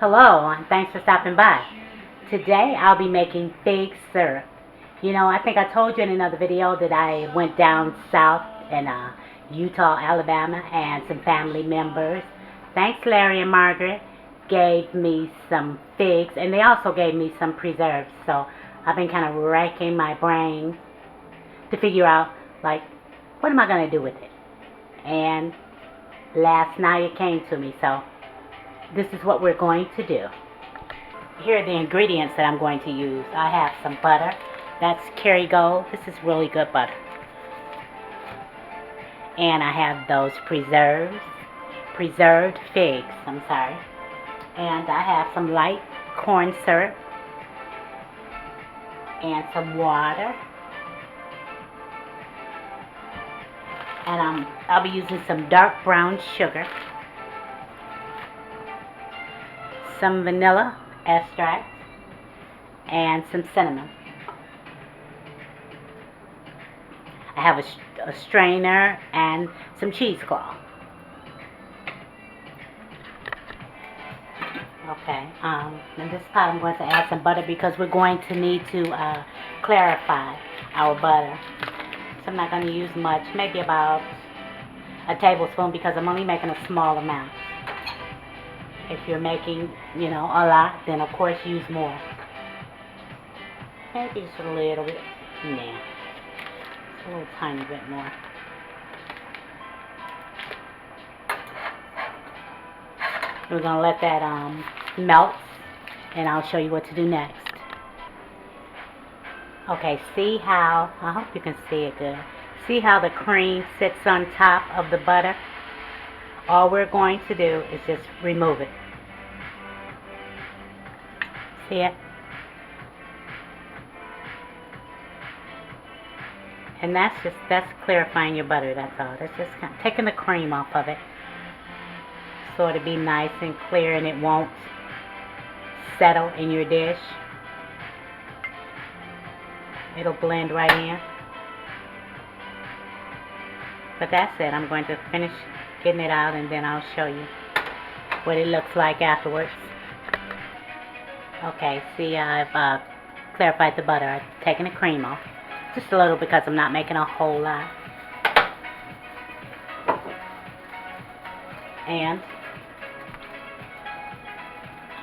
Hello, and thanks for stopping by. Today I'll be making fig syrup. I think I told you in another video that I went down south in Utah, Alabama, and some family members, thanks Larry and Margaret, gave me some figs, and they also gave me some preserves. So I've been kind of racking my brain to figure out, like, what am I going to do with it? And last night it came to me, so this is what we're going to do. Here are the ingredients that I'm going to use. I have some butter. That's Kerrygold. This is really good butter. And I have those preserved figs, I'm sorry. And I have some light corn syrup and some water. And I'll be using some dark brown sugar, some vanilla extract, and some cinnamon. I have a strainer and some cheesecloth. Okay, in this pot I'm going to add some butter because we're going to need to clarify our butter. So I'm not going to use much, maybe about a tablespoon because I'm only making a small amount. If you're making, a lot, then of course use more. Maybe just a little bit. Yeah. A little tiny bit more. We're going to let that melt, and I'll show you what to do next. Okay, see how, I hope you can see it good. See how the cream sits on top of the butter? All we're going to do is just remove it. See it? And that's clarifying your butter, that's all. That's just kind of taking the cream off of it. So it'll be nice and clear and it won't settle in your dish. It'll blend right in. But that's it. I'm going to finish getting it out and then I'll show you what it looks like afterwards. Okay, see, I've clarified the butter. I've taken the cream off. Just a little because I'm not making a whole lot. And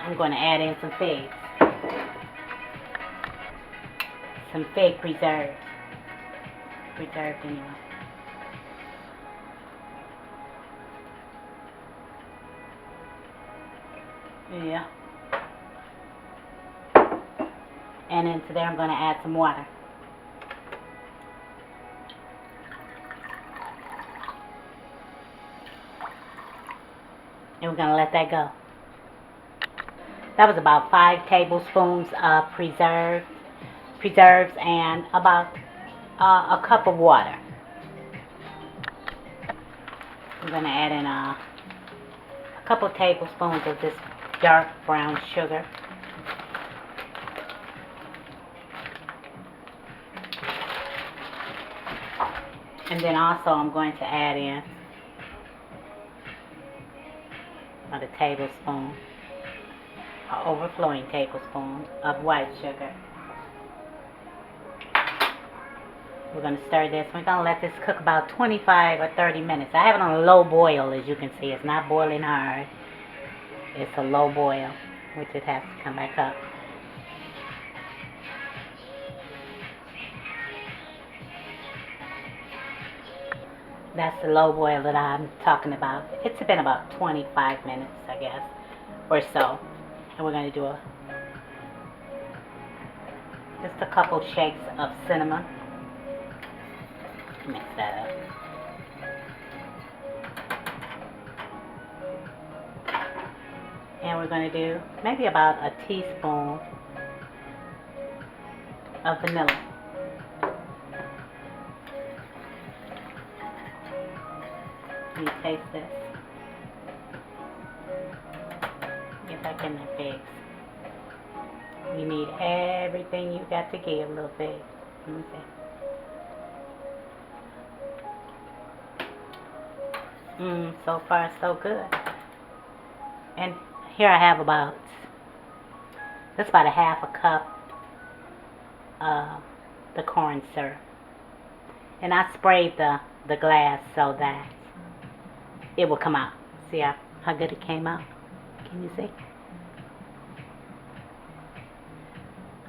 I'm going to add in some figs. Some fig preserves. Preserved anyway. Yeah. And into there I'm going to add some water. And we're going to let that go. That was about 5 tablespoons of preserves and about a cup of water. I'm going to add in a couple tablespoons of this dark brown sugar. And then also I'm going to add in about a tablespoon, an overflowing tablespoon of white sugar. We're going to stir this. We're going to let this cook about 25 or 30 minutes. I have it on a low boil, as you can see. It's not boiling hard. It's a low boil, which it has to come back up. That's the low boil that I'm talking about. It's been about 25 minutes, I guess, or so. And we're going to do just a couple shakes of cinnamon. Mix that up. And we're going to do maybe about a teaspoon of vanilla. Let me taste this. Get back in the figs. You need everything you got to give, little fig. Let me see. So far so good. And here I have that's about a half a cup of the corn syrup. And I sprayed the glass so that it will come out. See how good it came out? Can you see?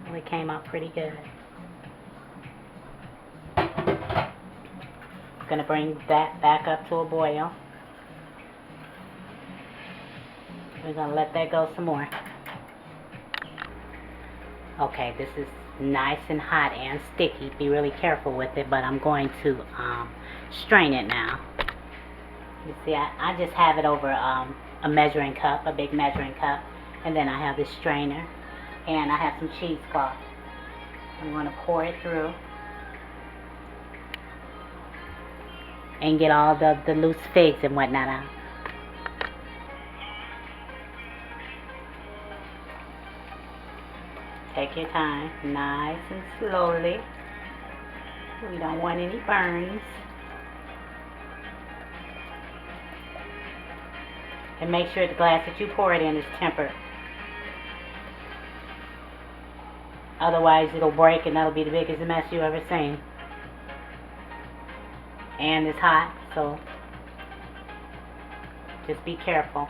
Well, it came out pretty good. Gonna bring that back up to a boil. We're gonna let that go some more. Okay, this is nice and hot and sticky. Be really careful with it, but I'm going to strain it now. You see, I just have it over a measuring cup, a big measuring cup, and then I have this strainer, and I have some cheesecloth. I'm going to pour it through and get all the loose figs and whatnot out. Take your time, nice and slowly. We don't want any burns. And make sure the glass that you pour it in is tempered. Otherwise it'll break and that'll be the biggest mess you ever seen. And it's hot, so just be careful.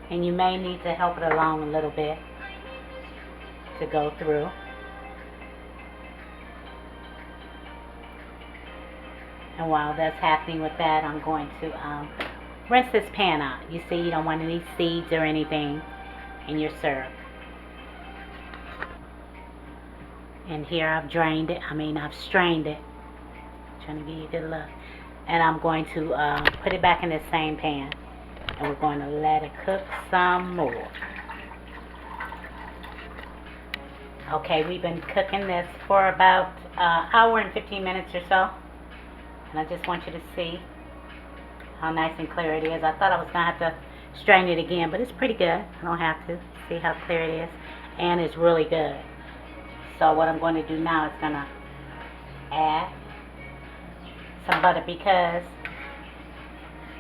And you may need to help it along a little bit to go through. And while that's happening with that, I'm going to rinse this pan out. You see, you don't want any seeds or anything in your syrup. And here I've strained it. Trying to give you a good look. And I'm going to put it back in the same pan. And we're going to let it cook some more. Okay, we've been cooking this for about an hour and 15 minutes or so. And I just want you to see how nice and clear it is. I thought I was going to have to strain it again, but it's pretty good. I don't have to. See how clear it is? And it's really good. So what I'm going to do now is going to add some butter, because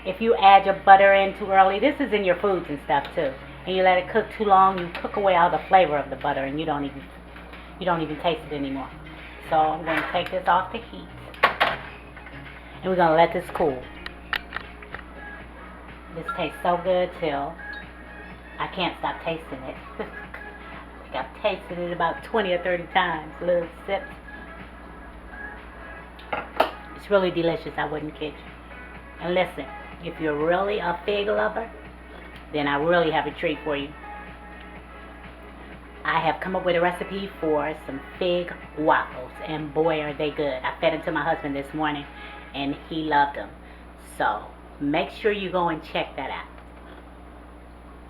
if you add your butter in too early, this is in your foods and stuff too, and you let it cook too long, you cook away all the flavor of the butter and you don't even taste it anymore. So I'm going to take this off the heat and we're going to let this cool. This tastes so good till I can't stop tasting it. I think I've tasted it about 20 or 30 times, little sips. It's really delicious, I wouldn't kid you. And listen, if you're really a fig lover, then I really have a treat for you. I have come up with a recipe for some fig waffles, and boy are they good. I fed them to my husband this morning and he loved them. So make sure you go and check that out.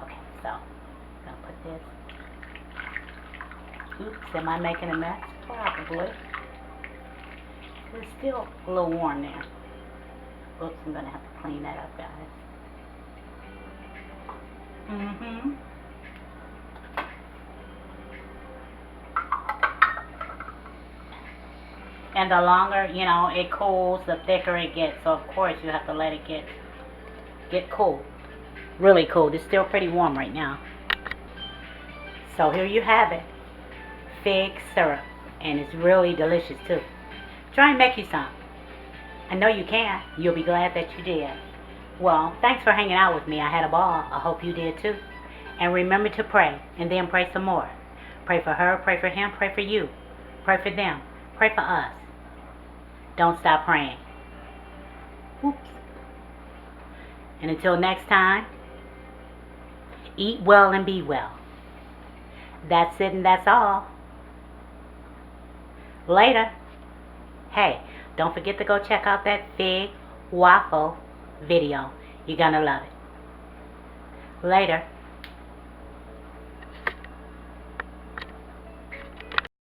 Okay, so I'm gonna put this. Oops, am I making a mess? Probably. It's still a little warm there. Oops, I'm gonna have to clean that up, guys. And the longer, it cools, the thicker it gets. So of course you have to let it get cool. Really cool. It's still pretty warm right now. So here you have it. Fig syrup. And it's really delicious too. Try and make you some. I know you can. You'll be glad that you did. Well, thanks for hanging out with me. I had a ball. I hope you did too. And remember to pray, and then pray some more. Pray for her, pray for him, pray for you. Pray for them. Pray for us. Don't stop praying. Oops. And until next time, eat well and be well. That's it and that's all. Later. Hey, don't forget to go check out that fig waffle video. You're gonna love it. Later.